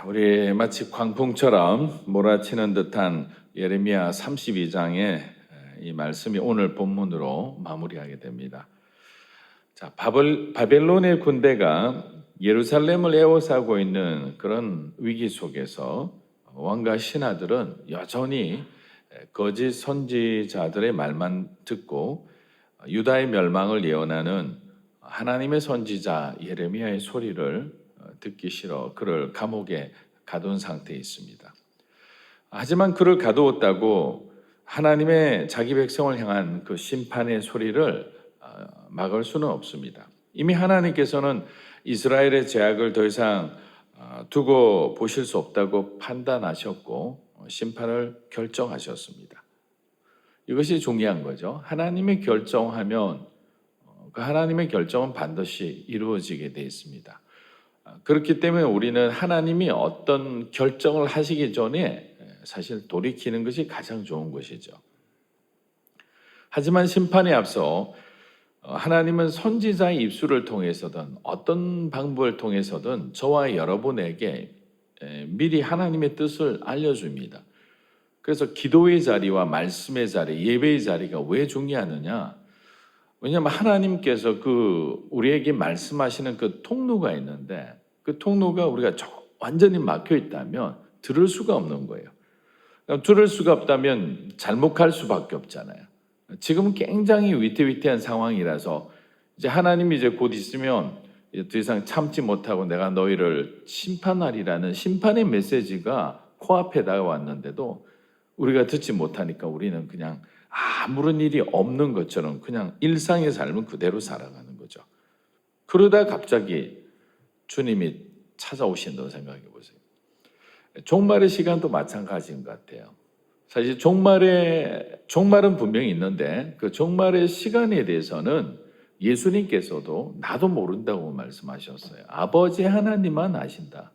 우리 마치 광풍처럼 몰아치는 듯한 예레미야 32장의 이 말씀이 오늘 본문으로 마무리하게 됩니다. 자, 바벨론의 군대가 예루살렘을 에워싸고 있는 그런 위기 속에서 왕과 신하들은 여전히 거짓 선지자들의 말만 듣고 유다의 멸망을 예언하는 하나님의 선지자 예레미야의 소리를 듣기 싫어 그를 감옥에 가둔 상태에 있습니다. 하지만 그를 가두었다고 하나님의 자기 백성을 향한 그 심판의 소리를 막을 수는 없습니다. 이미 하나님께서는 이스라엘의 죄악을 더 이상 두고 보실 수 없다고 판단하셨고 심판을 결정하셨습니다. 이것이 중요한 거죠. 하나님이 결정하면 그 하나님의 결정은 반드시 이루어지게 되어 있습니다. 그렇기 때문에 우리는 하나님이 어떤 결정을 하시기 전에 사실 돌이키는 것이 가장 좋은 것이죠. 하지만 심판에 앞서 하나님은 선지자의 입술을 통해서든 어떤 방법을 통해서든 저와 여러분에게 미리 하나님의 뜻을 알려줍니다. 그래서 기도의 자리와 말씀의 자리, 예배의 자리가 왜 중요하느냐? 왜냐하면 하나님께서 우리에게 말씀하시는 그 통로가 있는데 그 통로가 우리가 완전히 막혀 있다면 들을 수가 없는 거예요. 들을 수가 없다면 잘못할 수밖에 없잖아요. 지금은 굉장히 위태위태한 상황이라서 이제 하나님이 이제 곧 있으면 더 이상 참지 못하고 내가 너희를 심판하리라는 심판의 메시지가 코앞에 다가왔는데도 우리가 듣지 못하니까 우리는 그냥 아무런 일이 없는 것처럼 그냥 일상의 삶은 그대로 살아가는 거죠. 그러다 갑자기 주님이 찾아오신다고 생각해 보세요. 종말의 시간도 마찬가지인 것 같아요. 사실 종말은 분명히 있는데 그 종말의 시간에 대해서는 예수님께서도 나도 모른다고 말씀하셨어요. 아버지 하나님만 아신다.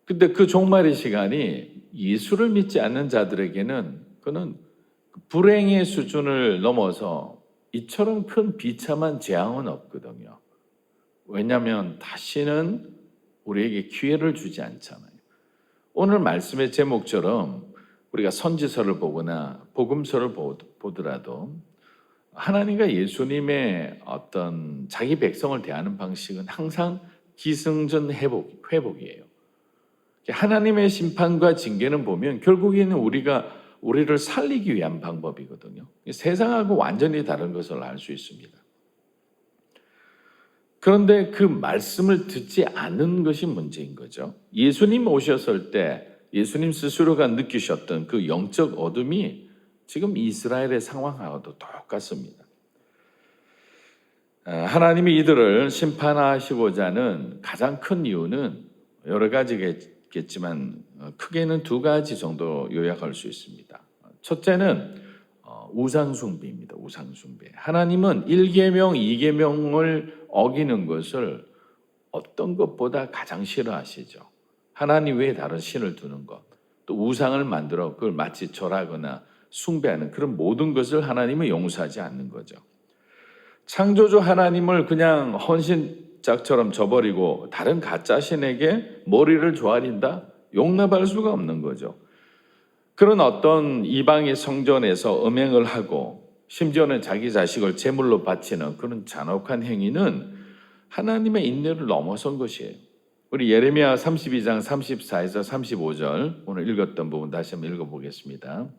근데 그 종말의 시간이 예수를 믿지 않는 자들에게는 그는 불행의 수준을 넘어서 이처럼 큰 비참한 재앙은 없거든요. 왜냐하면 다시는 우리에게 기회를 주지 않잖아요. 오늘 말씀의 제목처럼 우리가 선지서를 보거나 복음서를 보더라도 하나님과 예수님의 어떤 자기 백성을 대하는 방식은 항상 기승전 회복이에요. 하나님의 심판과 징계는 보면 결국에는 우리를 살리기 위한 방법이거든요. 세상하고 완전히 다른 것을 알 수 있습니다. 그런데 그 말씀을 듣지 않은 것이 문제인 거죠. 예수님 오셨을 때 예수님 스스로가 느끼셨던 그 영적 어둠이 지금 이스라엘의 상황하고도 똑같습니다. 하나님이 이들을 심판하시고자 하는 가장 큰 이유는 여러 가지겠지만 크게는 두 가지 정도 요약할 수 있습니다. 첫째는 우상숭배입니다. 우상숭배. 하나님은 1계명, 2계명을 어기는 것을 어떤 것보다 가장 싫어하시죠. 하나님 외에 다른 신을 두는 것, 또 우상을 만들어 그걸 마치 절하거나 숭배하는 그런 모든 것을 하나님은 용서하지 않는 거죠. 창조주 하나님을 그냥 헌신짝처럼 저버리고 다른 가짜 신에게 머리를 조아린다? 용납할 수가 없는 거죠. 그런 어떤 이방의 성전에서 음행을 하고 심지어는 자기 자식을 제물로 바치는 그런 잔혹한 행위는 하나님의 인내를 넘어선 것이에요. 우리 예레미야 32장 34에서 35절 오늘 읽었던 부분 다시 한번 읽어보겠습니다.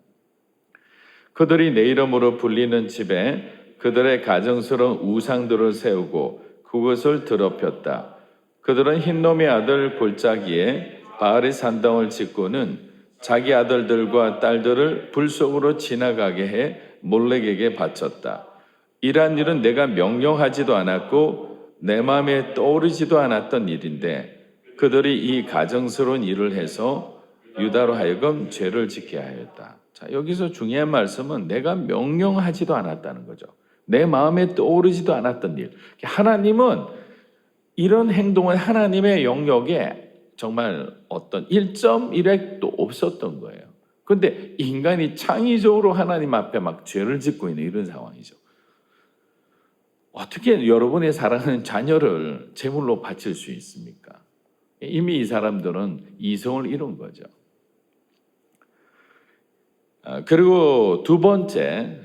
그들이 내 이름으로 불리는 집에 그들의 가증스러운 우상들을 세우고 그것을 더럽혔다. 그들은 흰놈의 아들 골짜기에 바알의 산당을 짓고는 자기 아들들과 딸들을 불 속으로 지나가게 해 몰렉에게 바쳤다. 이러한 일은 내가 명령하지도 않았고 내 마음에 떠오르지도 않았던 일인데 그들이 이 가증스러운 일을 해서 유다로 하여금 죄를 짓게 하였다. 자, 여기서 중요한 말씀은 내가 명령하지도 않았다는 거죠. 내 마음에 떠오르지도 않았던 일. 하나님은 이런 행동은 하나님의 영역에 정말 어떤 1.1핵도 없었던 거예요. 그런데 인간이 창의적으로 하나님 앞에 막 죄를 짓고 있는 이런 상황이죠. 어떻게 여러분의 사랑하는 자녀를 제물로 바칠 수 있습니까? 이미 이 사람들은 이성을 잃은 거죠. 그리고 두 번째,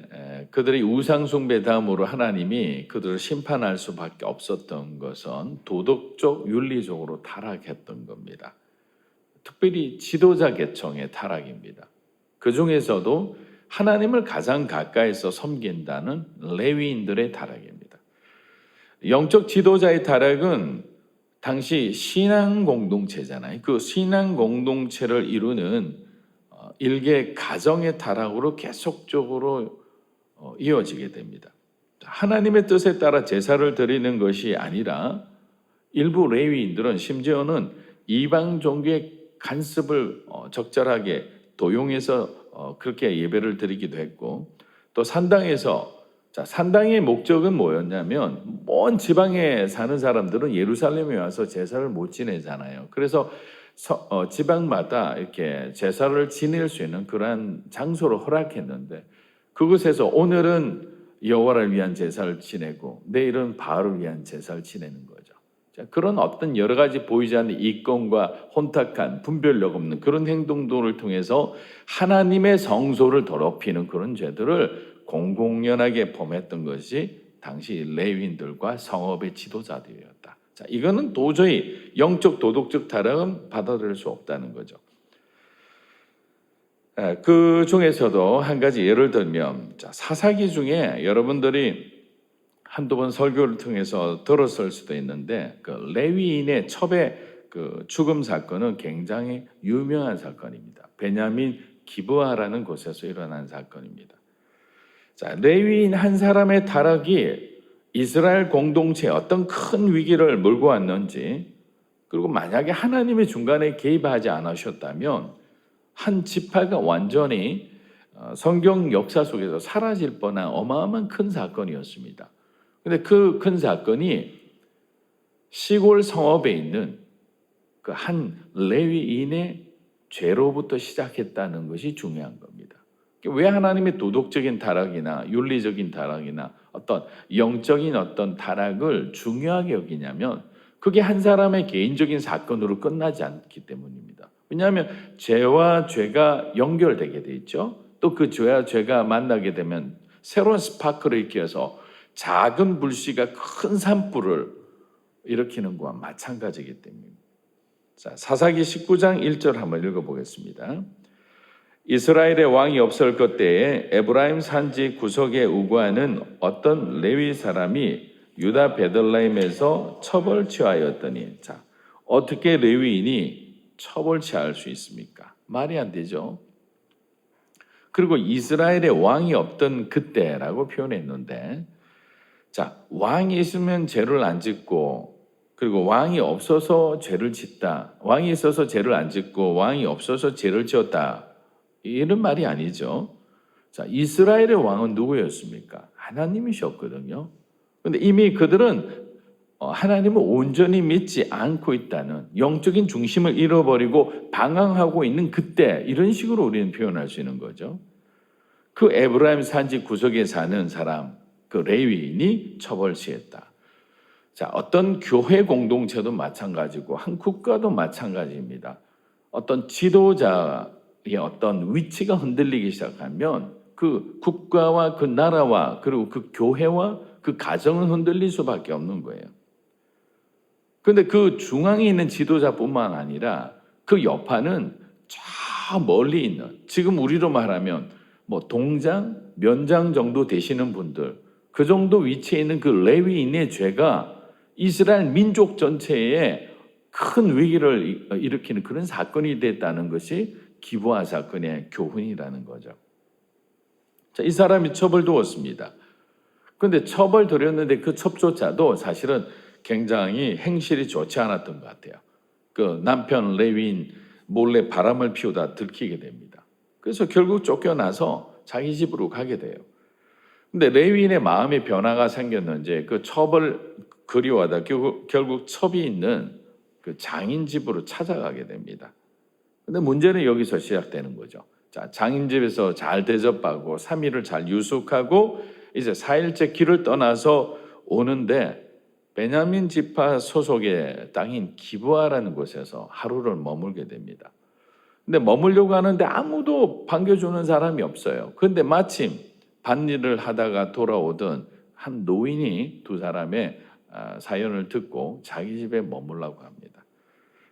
그들이 우상숭배 다음으로 하나님이 그들을 심판할 수밖에 없었던 것은 도덕적, 윤리적으로 타락했던 겁니다. 특별히 지도자 계층의 타락입니다. 그 중에서도 하나님을 가장 가까이서 섬긴다는 레위인들의 타락입니다. 영적 지도자의 타락은 당시 신앙 공동체잖아요. 그 신앙 공동체를 이루는 일개 가정의 타락으로 계속적으로 이어지게 됩니다. 하나님의 뜻에 따라 제사를 드리는 것이 아니라 일부 레위인들은 심지어는 이방 종교의 간섭을 적절하게 도용해서 그렇게 예배를 드리기도 했고, 또 산당의 목적은 뭐였냐면 먼 지방에 사는 사람들은 예루살렘에 와서 제사를 못 지내잖아요. 그래서 지방마다 이렇게 제사를 지낼 수 있는 그러한 장소를 허락했는데, 그곳에서 오늘은 여호와를 위한 제사를 지내고 내일은 바알을 위한 제사를 지내는 거죠. 그런 어떤 여러 가지 보이지 않는 이권과 혼탁한 분별력 없는 그런 행동들을 통해서 하나님의 성소를 더럽히는 그런 죄들을 공공연하게 범했던 것이 당시 레위인들과 성업의 지도자들이었다. 자, 이거는 도저히 영적 도덕적 타락은 받아들일 수 없다는 거죠. 그 중에서도 한 가지 예를 들면, 사사기 중에 여러분들이 한두 번 설교를 통해서 들었을 수도 있는데, 그 레위인의 첩의 그 죽음 사건은 굉장히 유명한 사건입니다. 베냐민 기브아라는 곳에서 일어난 사건입니다. 자, 레위인 한 사람의 타락이 이스라엘 공동체에 어떤 큰 위기를 몰고 왔는지, 그리고 만약에 하나님의 중간에 개입하지 않으셨다면 한 지파가 완전히 성경 역사 속에서 사라질 뻔한 어마어마한 큰 사건이었습니다. 근데 그 큰 사건이 시골 성읍에 있는 그 한 레위인의 죄로부터 시작했다는 것이 중요한 겁니다. 왜 하나님의 도덕적인 타락이나 윤리적인 타락이나 어떤 영적인 어떤 타락을 중요하게 여기냐면, 그게 한 사람의 개인적인 사건으로 끝나지 않기 때문입니다. 왜냐하면 죄와 죄가 연결되게 돼 있죠. 또 그 죄와 죄가 만나게 되면 새로운 스파크를 일으켜서 작은 불씨가 큰 산불을 일으키는 것과 마찬가지이기 때문입니다. 자, 사사기 19장 1절 한번 읽어보겠습니다. 이스라엘의 왕이 없을 그때에 에브라임 산지 구석에 우거하는 어떤 레위 사람이 유다 베들레헴에서 첩을 취하였더니, 자, 어떻게 레위인이 첩을 취할 수 있습니까? 말이 안 되죠. 그리고 이스라엘의 왕이 없던 그때라고 표현했는데, 자, 왕이 있으면 죄를 안 짓고, 그리고 왕이 없어서 죄를 짓다, 왕이 있어서 죄를 안 짓고 왕이 없어서 죄를 지었다, 이런 말이 아니죠. 자, 이스라엘의 왕은 누구였습니까? 하나님이셨거든요. 그런데 이미 그들은 하나님을 온전히 믿지 않고 있다는, 영적인 중심을 잃어버리고 방황하고 있는 그때, 이런 식으로 우리는 표현할 수 있는 거죠. 그 에브라임 산지 구석에 사는 사람, 그 레위인이 첩을 취했다. 자, 어떤 교회 공동체도 마찬가지고 한 국가도 마찬가지입니다. 어떤 지도자의 어떤 위치가 흔들리기 시작하면 그 국가와 그 나라와 그리고 그 교회와 그 가정은 흔들릴 수밖에 없는 거예요. 그런데 그 중앙에 있는 지도자뿐만 아니라 그 여파는 저 멀리 있는, 지금 우리로 말하면 뭐 동장, 면장 정도 되시는 분들, 그 정도 위치에 있는 그 레위인의 죄가 이스라엘 민족 전체에 큰 위기를 일으키는 그런 사건이 됐다는 것이 기브아 사건의 교훈이라는 거죠. 자, 이 사람이 첩을 두었습니다. 그런데 첩을 들였는데 그 첩조차도 사실은 굉장히 행실이 좋지 않았던 것 같아요. 그 남편 레위인 몰래 바람을 피우다 들키게 됩니다. 그래서 결국 쫓겨나서 자기 집으로 가게 돼요. 근데 레위인의 마음의 변화가 생겼는지 그 첩을 그리워하다 결국 첩이 있는 그 장인 집으로 찾아가게 됩니다. 근데 문제는 여기서 시작되는 거죠. 자, 장인 집에서 잘 대접하고 3일을 잘 유숙하고 이제 4일째 길을 떠나서 오는데 베냐민 지파 소속의 땅인 기브아라는 곳에서 하루를 머물게 됩니다. 근데 머물려고 하는데 아무도 반겨주는 사람이 없어요. 그런데 마침 밭일을 하다가 돌아오던 한 노인이 두 사람의 사연을 듣고 자기 집에 머물라고 합니다.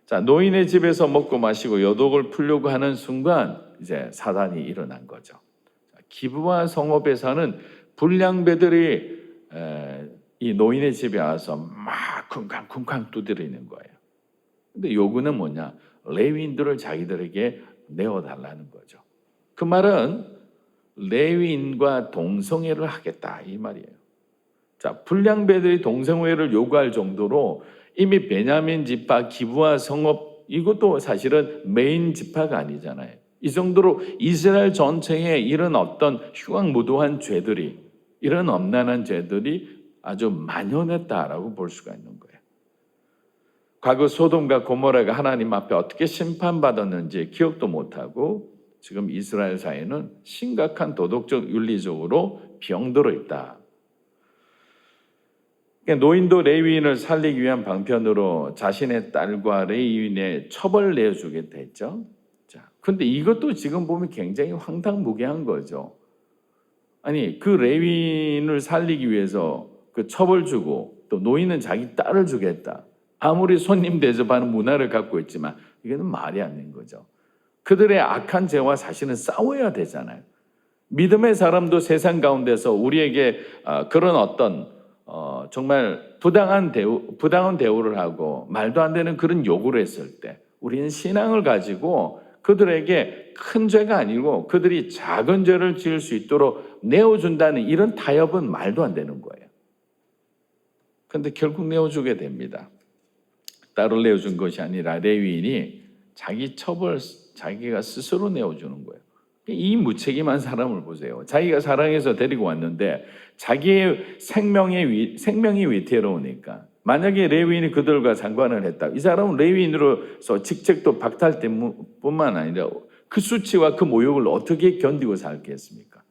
자, 노인의 집에서 먹고 마시고 여독을 풀려고 하는 순간 이제 사단이 일어난 거죠. 기브아 성읍에 사는 불량배들이 이 노인의 집에 와서 막 쿵쾅쿵쾅 두드리는 거예요. 근데 요구는 뭐냐? 레위인들을 자기들에게 내어달라는 거죠. 그 말은 레위인과 동성애를 하겠다 이 말이에요. 자, 불량배들이 동성애를 요구할 정도로 이미 베냐민 지파 기브아 성읍 이것도 사실은 메인 지파가 아니잖아요. 이 정도로 이스라엘 전체에 이런 어떤 흉악무도한 죄들이 이런 엄난한 죄들이 아주 만연했다라고 볼 수가 있는 거예요. 과거 소돔과 고모라가 하나님 앞에 어떻게 심판받았는지 기억도 못하고 지금 이스라엘 사회는 심각한 도덕적 윤리적으로 병들어 있다. 노인도 레위인을 살리기 위한 방편으로 자신의 딸과 레위인의 처벌을 내어주겠다 했죠. 자, 근데 이것도 지금 보면 굉장히 황당무계한 거죠. 아니, 그 레위인을 살리기 위해서 그 처벌 주고 또 노인은 자기 딸을 주겠다. 아무리 손님 대접하는 문화를 갖고 있지만 이거는 말이 안 되는 거죠. 그들의 악한 죄와 사실은 싸워야 되잖아요. 믿음의 사람도 세상 가운데서 우리에게 그런 어떤 정말 부당한 대우를 하고 말도 안 되는 그런 요구를 했을 때 우리는 신앙을 가지고 그들에게 큰 죄가 아니고 그들이 작은 죄를 지을 수 있도록 내어준다는 이런 타협은 말도 안 되는 거예요. 그런데 결국 내어주게 됩니다. 딸을 내어준 것이 아니라 레위인이 자기 처벌 자기가 스스로 내어주는 거예요. 이 무책임한 사람을 보세요. 자기가 사랑해서 데리고 왔는데 자기의 생명이 위태로우니까 만약에 레위인이 그들과 상관을 했다. 이 사람은 레위인으로서 직책도 박탈뿐만 아니라 그 수치와 그 모욕을 어떻게 견디고 살겠습니까?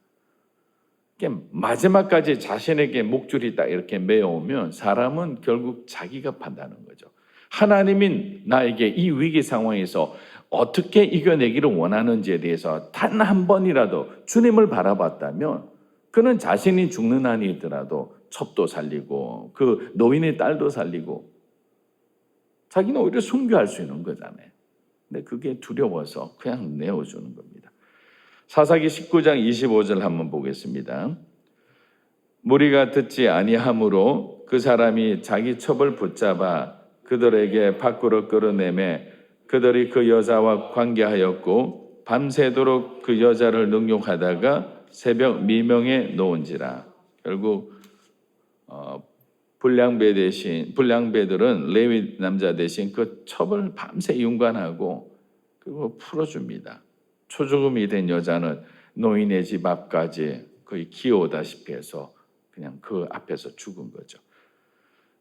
마지막까지 자신에게 목줄이 딱 이렇게 매어오면 사람은 결국 자기가 판단하는 거죠. 하나님이 나에게 이 위기 상황에서 어떻게 이겨내기를 원하는지에 대해서 단 한 번이라도 주님을 바라봤다면 그는 자신이 죽는 한이 있더라도 첩도 살리고 그 노인의 딸도 살리고 자기는 오히려 순교할 수 있는 거잖아요. 근데 그게 두려워서 그냥 내어주는 겁니다. 사사기 19장 25절 한번 보겠습니다. 무리가 듣지 아니하므로 그 사람이 자기 첩을 붙잡아 그들에게 밖으로 끌어내매 그들이 그 여자와 관계하였고 밤새도록 그 여자를 능욕하다가 새벽 미명에 놓은지라. 결국 불량배들은 레위 남자 대신 그 첩을 밤새 윤관하고 그리고 풀어줍니다. 초죽음이 된 여자는 노인의 집 앞까지 거의 기어오다시피 해서 그냥 그 앞에서 죽은 거죠.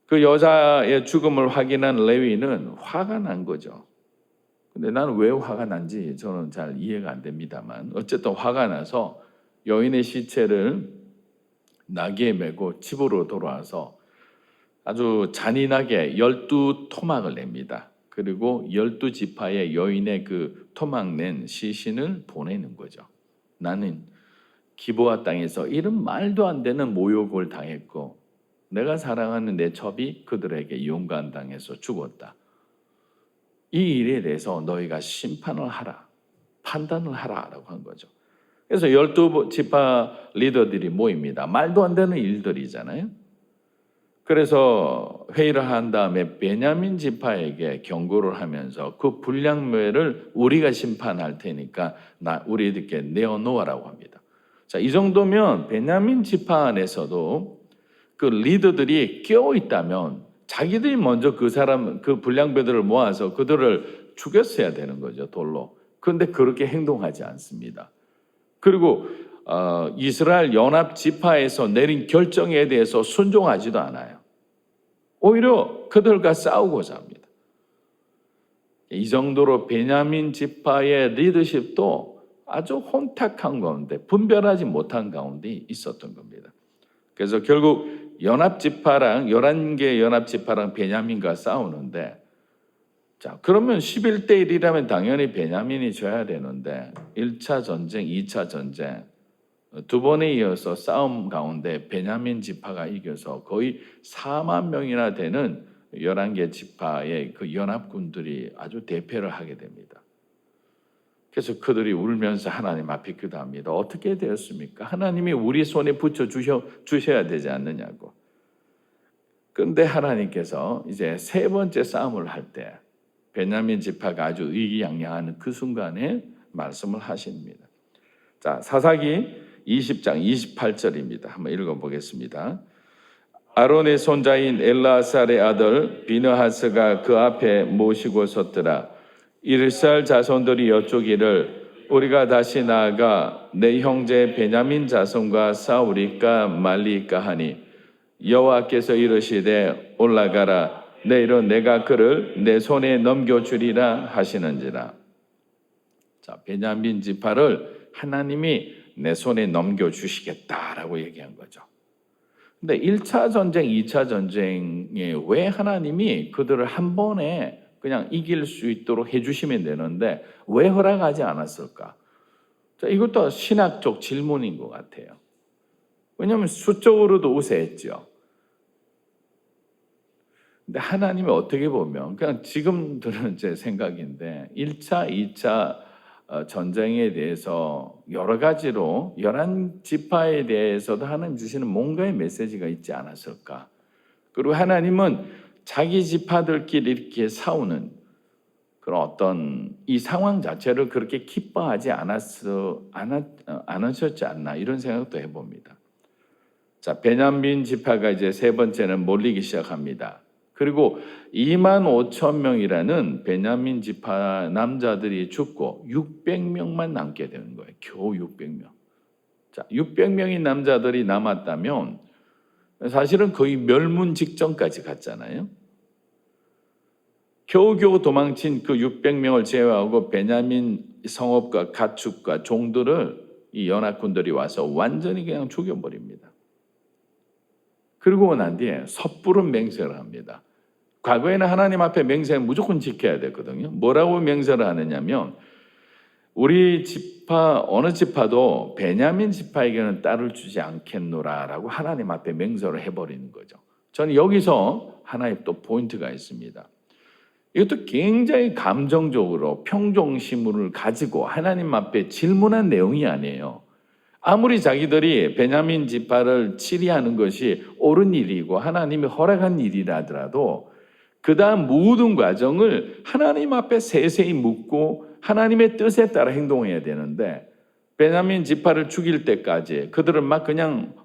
그 여자의 죽음을 확인한 레위는 화가 난 거죠. 근데 나는 왜 화가 난지 저는 잘 이해가 안 됩니다만 어쨌든 화가 나서 여인의 시체를 나귀에 메고 집으로 돌아와서 아주 잔인하게 12토막을 냅니다. 그리고 12지파의 여인의 그 토막 낸 시신을 보내는 거죠. 나는 기브아 땅에서 이런 말도 안 되는 모욕을 당했고 내가 사랑하는 내 첩이 그들에게 용간당해서 죽었다. 이 일에 대해서 너희가 심판을 하라, 판단을 하라라고 한 거죠. 그래서 12지파 리더들이 모입니다. 말도 안 되는 일들이잖아요. 그래서 회의를 한 다음에 베냐민 지파에게 경고를 하면서 그 불량배를 우리가 심판할 테니까 우리에게 내어놓으라고 합니다. 자, 이 정도면 베냐민 지파 안에서도 그 리더들이 깨어 있다면 자기들이 먼저 그 불량배들을 모아서 그들을 죽였어야 되는 거죠, 돌로. 그런데 그렇게 행동하지 않습니다. 그리고 이스라엘 연합 지파에서 내린 결정에 대해서 순종하지도 않아요. 오히려 그들과 싸우고자 합니다. 이 정도로 베냐민 지파의 리더십도 아주 혼탁한 가운데, 분별하지 못한 가운데 있었던 겁니다. 그래서 결국 연합지파랑 11개 연합지파랑 베냐민과 싸우는데, 자, 그러면 11대 1이라면 당연히 베냐민이 져야 되는데 1차 전쟁, 2차 전쟁 두 번에 이어서 싸움 가운데 베냐민 지파가 이겨서 거의 4만 명이나 되는 11개 지파의 그 연합군들이 아주 대패를 하게 됩니다. 그래서 그들이 울면서 하나님 앞에 기도합니다. 어떻게 되었습니까? 하나님이 우리 손에 붙여 주셔야 되지 않느냐고. 그런데 하나님께서 이제 세 번째 싸움을 할 때 베냐민 지파가 아주 의기양양하는 그 순간에 말씀을 하십니다. 자, 사사기 20장 28절입니다. 한번 읽어보겠습니다. 아론의 손자인 엘라살의 아들 비느하스가 그 앞에 모시고 섰더라. 이스라엘 자손들이 여쭈기를 우리가 다시 나아가 내 형제 베냐민 자손과 싸우리까 말리까 하니 여호와께서 이르시되 올라가라. 내일은 내가 그를 내 손에 넘겨주리라 하시는지라. 자, 베냐민 지파를 하나님이 내 손에 넘겨주시겠다라고 얘기한 거죠. 근데 1차 전쟁, 2차 전쟁에 왜 하나님이 그들을 한 번에 그냥 이길 수 있도록 해주시면 되는데 왜 허락하지 않았을까? 자, 이것도 신학적 질문인 것 같아요. 왜냐하면 수적으로도 우세했죠. 근데 하나님이 어떻게 보면 그냥 지금 들은 제 생각인데 1차, 2차 전쟁에 대해서 여러 가지로 11지파에 대해서도 하나님 주시는 뭔가의 메시지가 있지 않았을까. 그리고 하나님은 자기 지파들끼리 이렇게 싸우는 그런 어떤 이 상황 자체를 그렇게 기뻐하지 않으셨지 않나 이런 생각도 해봅니다. 자, 베냐민 지파가 이제 세 번째는 몰리기 시작합니다. 그리고 2만 5천 명이라는 베냐민 지파 남자들이 죽고 600명만 남게 되는 거예요. 겨우 600명. 자, 600명의 남자들이 남았다면 사실은 거의 멸문 직전까지 갔잖아요. 겨우겨우 도망친 그 600명을 제외하고 베냐민 성읍과 가축과 종들을 이 연합군들이 와서 완전히 그냥 죽여버립니다. 그리고 난 뒤에 섣부른 맹세를 합니다. 과거에는 하나님 앞에 맹세는 무조건 지켜야 되거든요. 뭐라고 맹세를 하느냐면 우리 지파 어느 지파도 베냐민 지파에게는 딸을 주지 않겠노라라고 하나님 앞에 맹세를 해버리는 거죠. 저는 여기서 하나의 또 포인트가 있습니다. 이것도 굉장히 감정적으로 평정심을 가지고 하나님 앞에 질문한 내용이 아니에요. 아무리 자기들이 베냐민 지파를 치리하는 것이 옳은 일이고 하나님이 허락한 일이라 하더라도 그 다음 모든 과정을 하나님 앞에 세세히 묻고 하나님의 뜻에 따라 행동해야 되는데 베냐민 지파를 죽일 때까지 그들을 막 그냥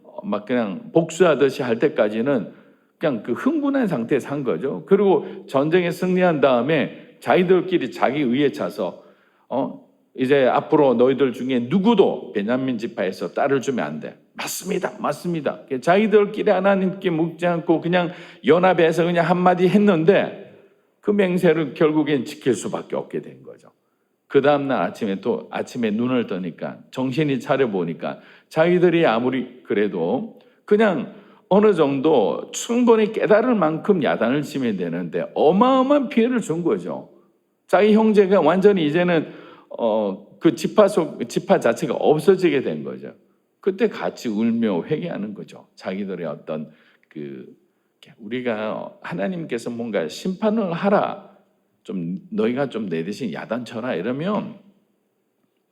복수하듯이 할 때까지는 그냥 그 흥분한 상태에서 한 거죠. 그리고 전쟁에 승리한 다음에 자기들끼리 자기 의에 차서 이제 앞으로 너희들 중에 누구도 베냐민 지파에서 딸을 주면 안 돼. 맞습니다. 자기들끼리 하나님께 묻지 않고 그냥 연합해서 그냥 한마디 했는데 그 맹세를 결국엔 지킬 수밖에 없게 된 거죠. 그 다음날 아침에 눈을 뜨니까 정신이 차려보니까 자기들이 아무리 그래도 그냥 어느 정도 충분히 깨달을 만큼 야단을 치면 되는데 어마어마한 피해를 준 거죠. 자기 형제가 완전히 이제는 그 지파 자체가 없어지게 된 거죠. 그때 같이 울며 회개하는 거죠. 자기들의 어떤 우리가 하나님께서 뭔가 심판을 하라, 좀 너희가 좀 내 대신 야단쳐라 이러면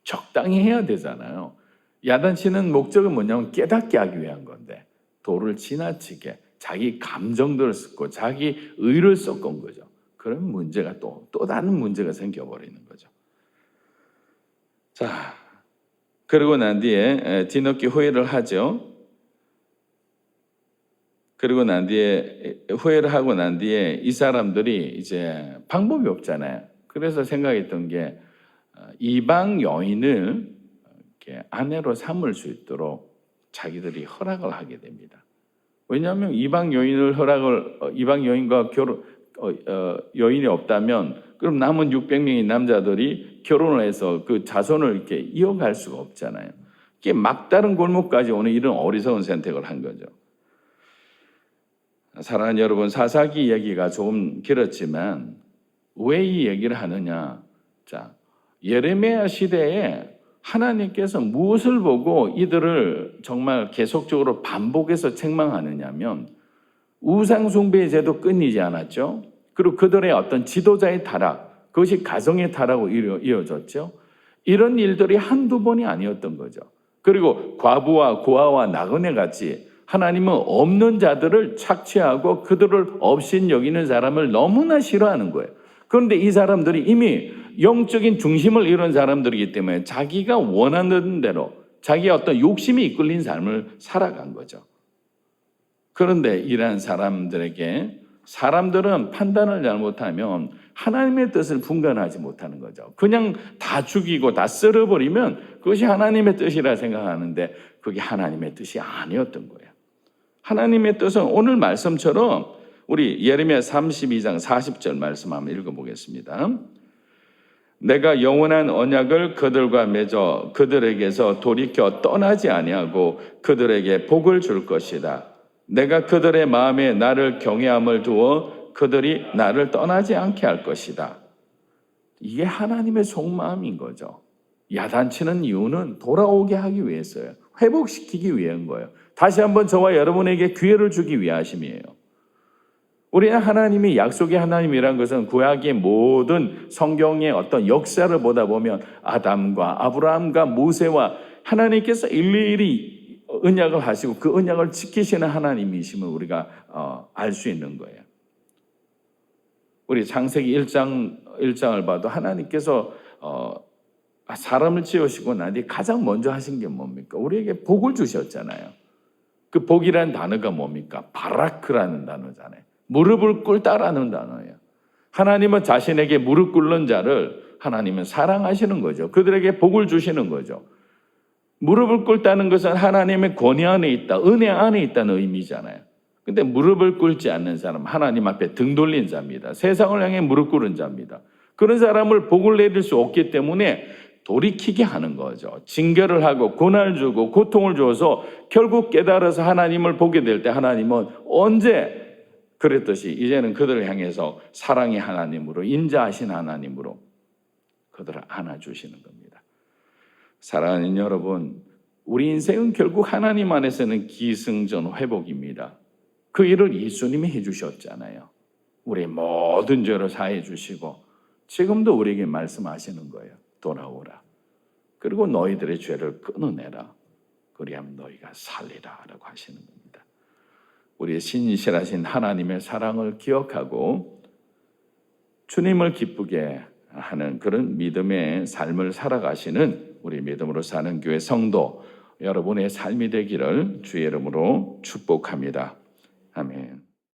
적당히 해야 되잖아요. 야단치는 목적은 뭐냐면 깨닫게 하기 위한 건데 도를 지나치게 자기 감정들을 쏟고 자기 의를 쏟은 거죠. 그런 문제가 또 다른 문제가 생겨버리는 거죠. 자, 그러고 난 뒤에 뒤늦게 후회를 하죠. 그리고 난 뒤에 후회를 하고 난 뒤에 이 사람들이 이제 방법이 없잖아요. 그래서 생각했던 게 이방 여인을 이렇게 아내로 삼을 수 있도록 자기들이 허락을 하게 됩니다. 왜냐하면 이방 여인과 여인이 없다면 그럼 남은 600명의 남자들이 결혼을 해서 그 자손을 이렇게 이어갈 수가 없잖아요. 이게 막다른 골목까지 오는 이런 어리석은 선택을 한 거죠. 사랑하는 여러분, 사사기 얘기가 좀 길었지만 왜 이 얘기를 하느냐? 자, 예레미야 시대에 하나님께서 무엇을 보고 이들을 정말 계속적으로 반복해서 책망하느냐면 우상 숭배의 죄도 끊이지 않았죠. 그리고 그들의 어떤 지도자의 타락, 그것이 가정의 타락으로 이어졌죠. 이런 일들이 한두 번이 아니었던 거죠. 그리고 과부와 고아와 나그네 같이 하나님은 없는 자들을 착취하고 그들을 없인 여기는 사람을 너무나 싫어하는 거예요. 그런데 이 사람들이 이미 영적인 중심을 이룬 사람들이기 때문에 자기가 원하는 대로 자기의 어떤 욕심이 이끌린 삶을 살아간 거죠. 그런데 이러한 사람들은 판단을 잘못하면 하나님의 뜻을 분간하지 못하는 거죠. 그냥 다 죽이고 다 썰어버리면 그것이 하나님의 뜻이라 생각하는데 그게 하나님의 뜻이 아니었던 거예요. 하나님의 뜻은 오늘 말씀처럼 우리 예레미야 32장 40절 말씀 한번 읽어보겠습니다. 내가 영원한 언약을 그들과 맺어 그들에게서 돌이켜 떠나지 아니하고 그들에게 복을 줄 것이다. 내가 그들의 마음에 나를 경외함을 두어 그들이 나를 떠나지 않게 할 것이다. 이게 하나님의 속마음인 거죠. 야단치는 이유는 돌아오게 하기 위해서요. 회복시키기 위한 거예요. 다시 한번 저와 여러분에게 기회를 주기 위하심이에요. 우리는 하나님이 약속의 하나님이라는 것은 구약의 모든 성경의 어떤 역사를 보다 보면 아담과 아브라함과 모세와 하나님께서 일일이 언약을 하시고 그 언약을 지키시는 하나님이심을 우리가 알 수 있는 거예요. 우리 창세기 1장을 봐도 하나님께서 사람을 지으시고 난 뒤에 가장 먼저 하신 게 뭡니까? 우리에게 복을 주셨잖아요. 그 복이라는 단어가 뭡니까? 바라크라는 단어잖아요. 무릎을 꿇다라는 단어예요. 하나님은 자신에게 무릎 꿇는 자를 하나님은 사랑하시는 거죠. 그들에게 복을 주시는 거죠. 무릎을 꿇다는 것은 하나님의 권위 안에 있다, 은혜 안에 있다는 의미잖아요. 근데 무릎을 꿇지 않는 사람, 하나님 앞에 등 돌린 자입니다. 세상을 향해 무릎 꿇은 자입니다. 그런 사람을 복을 내릴 수 없기 때문에 돌이키게 하는 거죠. 징계를 하고 고난을 주고 고통을 줘서 결국 깨달아서 하나님을 보게 될 때 하나님은 언제 그랬듯이 이제는 그들을 향해서 사랑의 하나님으로 인자하신 하나님으로 그들을 안아주시는 겁니다. 사랑하는 여러분, 우리 인생은 결국 하나님 안에서는 기승전 회복입니다. 그 일을 예수님이 해주셨잖아요. 우리의 모든 죄를 사해 주시고 지금도 우리에게 말씀하시는 거예요. 돌아오라. 그리고 너희들의 죄를 끊어내라. 그리하면 너희가 살리라 라고 하시는 겁니다. 우리의 신실하신 하나님의 사랑을 기억하고 주님을 기쁘게 하는 그런 믿음의 삶을 살아가시는 우리 믿음으로 사는 교회 성도 여러분의 삶이 되기를 주의 이름으로 축복합니다. 아멘.